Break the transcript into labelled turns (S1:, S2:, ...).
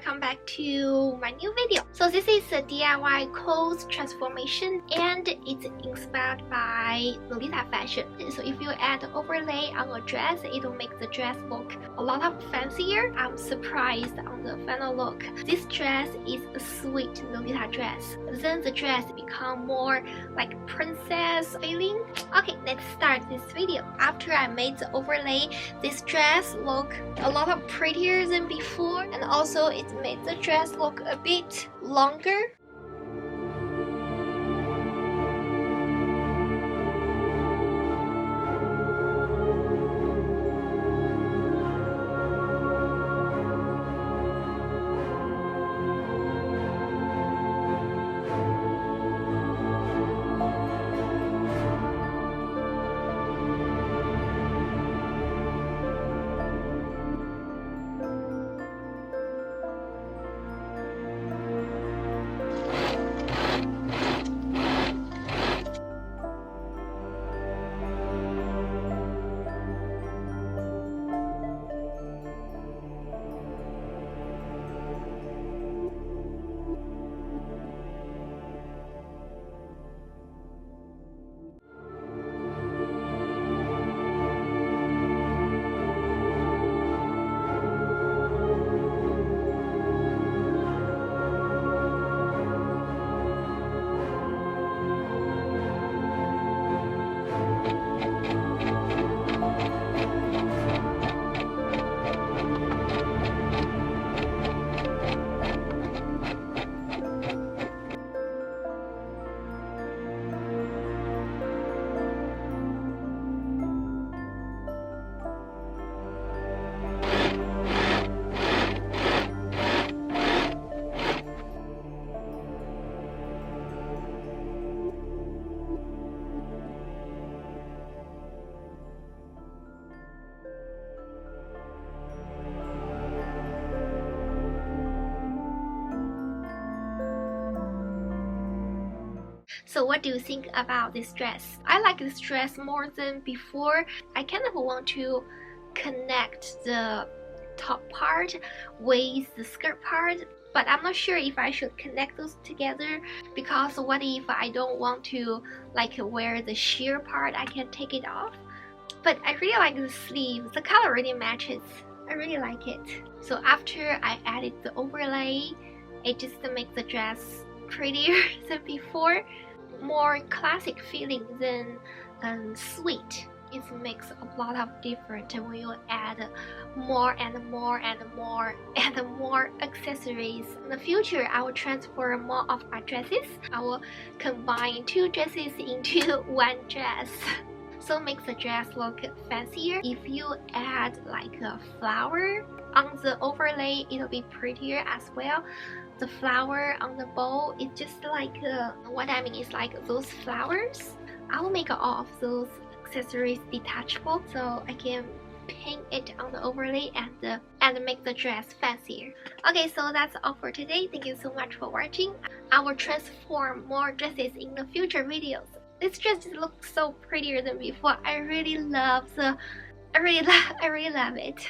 S1: welcome back to my new video. So this is a DIY clothes transformation and it's inspired by Lolita fashion. So if you add overlay on a dress, it will make the dress look a lot of fancier. I'm surprised on the final look. This dress is a sweet Lolita dress. Then the dress become more like princess feeling. Okay, let's start this video. After I made the overlay, this dress look a lot of prettier than before, and also it made the dress look a bit longer. So what do you think about this dress? I like this dress more than before. I kind of want to connect the top part with the skirt part, but I'm not sure if I should connect those together, because what if I don't want to like wear the sheer part? I can take it off. But I really like the sleeve. The color really matches. I really like it. So after I added the overlay, it just makes the dress prettier than before. More classic feeling than sweet. It makes a lot of difference when you add more and more and more and more accessories. In the future, I will transfer more of my dresses. I will combine two dresses into one dress. So makes the dress look fancier. If you add like a flower on the overlay, it'll be prettier as well. The flower on the bowl is just like what I mean is like those flowers. I will make all of those accessories detachable so I can paint it on the overlay and make the dress fancier. Okay, so that's all for today. Thank you so much for watching. I will transform more dresses in the future videos. This dress just looks so prettier than before. I really love it.